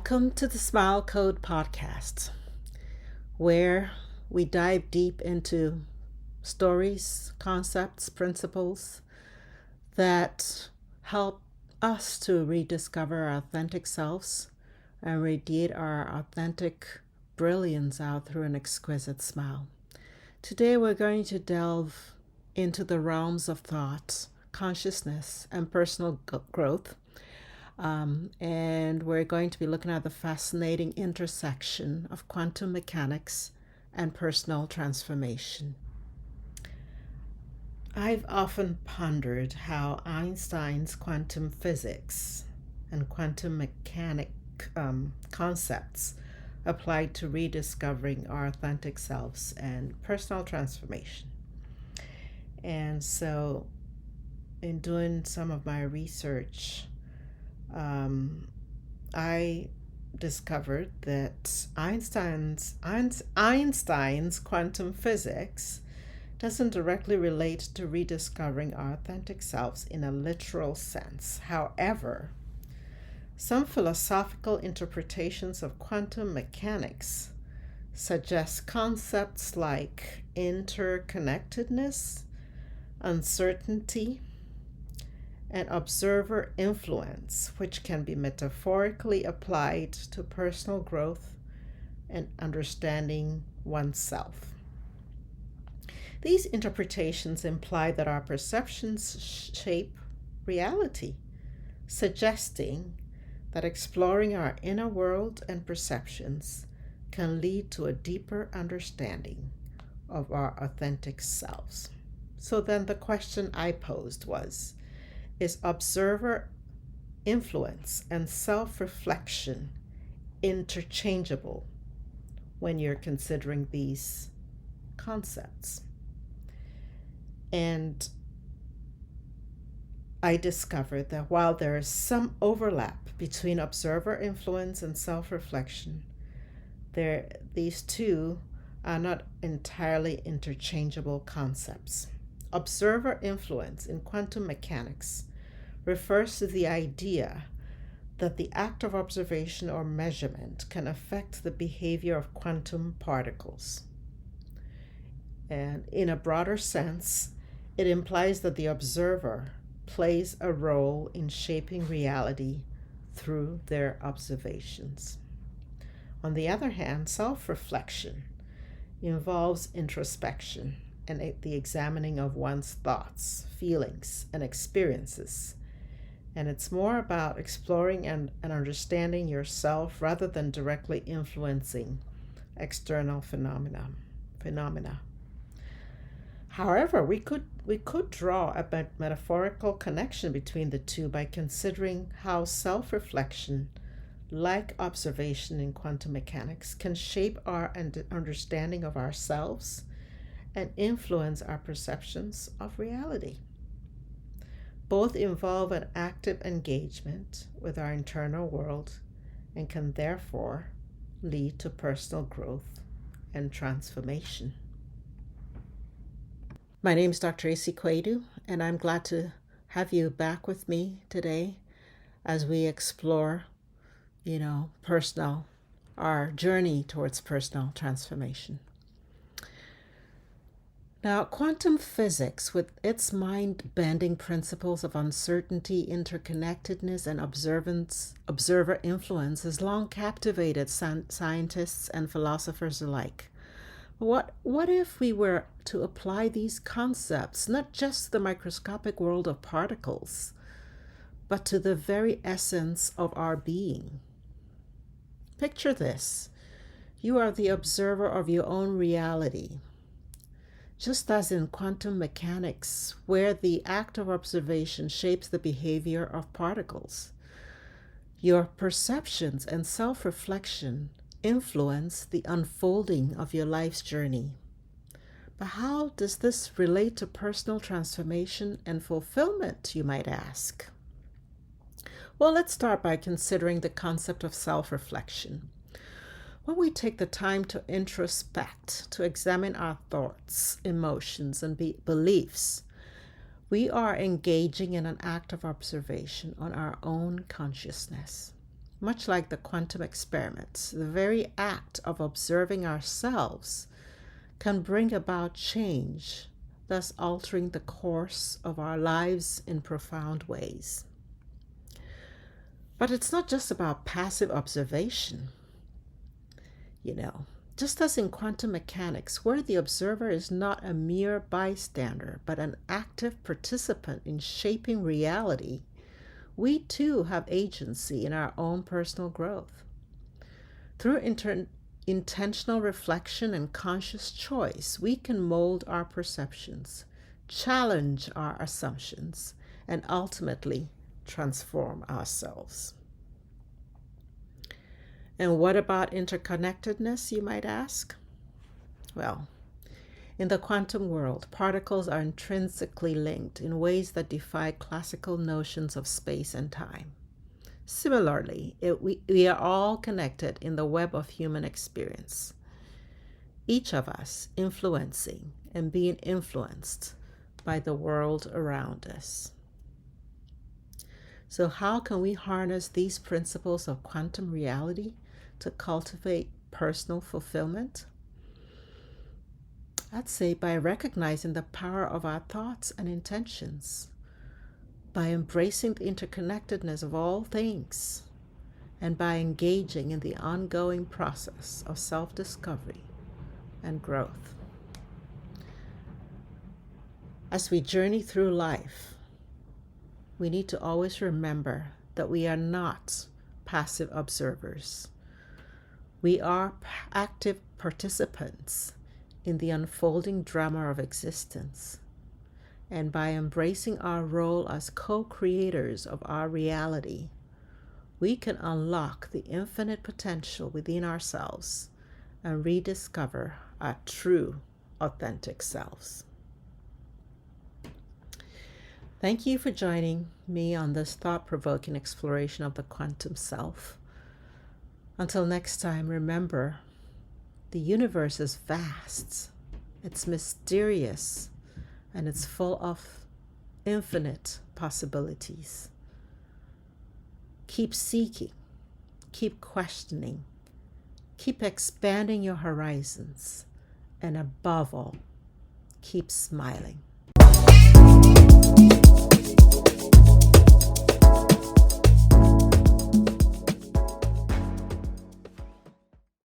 Welcome to the Smile Code Podcast, where we dive deep into stories, concepts, principles that help us to rediscover our authentic selves and radiate our authentic brilliance out through an exquisite smile. Today, we're going to delve into the realms of thought, consciousness, and personal growth. And we're going to be looking at the fascinating intersection of quantum mechanics and personal transformation. I've often pondered how Einstein's quantum physics and quantum mechanic concepts applied to rediscovering our authentic selves and personal transformation. And so, in doing some of my research, I discovered that Einstein's quantum physics doesn't directly relate to rediscovering our authentic selves in a literal sense. However, some philosophical interpretations of quantum mechanics suggest concepts like interconnectedness, uncertainty, and observer influence, which can be metaphorically applied to personal growth and understanding oneself. These interpretations imply that our perceptions shape reality, suggesting that exploring our inner world and perceptions can lead to a deeper understanding of our authentic selves. So then the question I posed was, is observer influence and self-reflection interchangeable when you're considering these concepts? And I discovered that while there is some overlap between observer influence and self-reflection, these two are not entirely interchangeable concepts. Observer influence in quantum mechanics refers to the idea that the act of observation or measurement can affect the behavior of quantum particles. And in a broader sense, it implies that the observer plays a role in shaping reality through their observations. On the other hand, self-reflection involves introspection and the examining of one's thoughts, feelings, and experiences. And it's more about exploring and understanding yourself rather than directly influencing external phenomena. However, we could draw a metaphorical connection between the two by considering how self-reflection, like observation in quantum mechanics, can shape our understanding of ourselves and influence our perceptions of reality. Both involve an active engagement with our internal world and can therefore lead to personal growth and transformation. My name is Dr. AC Quaidu, and I'm glad to have you back with me today as we explore, our journey towards personal transformation. Now, quantum physics, with its mind-bending principles of uncertainty, interconnectedness, and observer influence, has long captivated scientists and philosophers alike. What if we were to apply these concepts not just to the microscopic world of particles, but to the very essence of our being? Picture this. You are the observer of your own reality. Just as in quantum mechanics, where the act of observation shapes the behavior of particles, your perceptions and self-reflection influence the unfolding of your life's journey. But how does this relate to personal transformation and fulfillment, you might ask? Well, let's start by considering the concept of self-reflection. When we take the time to introspect, to examine our thoughts, emotions, and beliefs, we are engaging in an act of observation on our own consciousness. much like the quantum experiments, the very act of observing ourselves can bring about change, thus altering the course of our lives in profound ways. But it's not just about passive observation. Just as in quantum mechanics, where the observer is not a mere bystander, but an active participant in shaping reality, we too have agency in our own personal growth. Through intentional reflection and conscious choice, we can mold our perceptions, challenge our assumptions, and ultimately transform ourselves. And what about interconnectedness, you might ask? Well, in the quantum world, particles are intrinsically linked in ways that defy classical notions of space and time. Similarly, we are all connected in the web of human experience, each of us influencing and being influenced by the world around us. So how can we harness these principles of quantum reality to cultivate personal fulfillment? I'd say by recognizing the power of our thoughts and intentions, by embracing the interconnectedness of all things, and by engaging in the ongoing process of self-discovery and growth. As we journey through life, we need to always remember that we are not passive observers. We are active participants in the unfolding drama of existence. And by embracing our role as co-creators of our reality, we can unlock the infinite potential within ourselves and rediscover our true, authentic selves. Thank you for joining me on this thought-provoking exploration of the quantum self. Until next time, remember, the universe is vast, it's mysterious, and it's full of infinite possibilities. Keep seeking, keep questioning, keep expanding your horizons, and above all, keep smiling.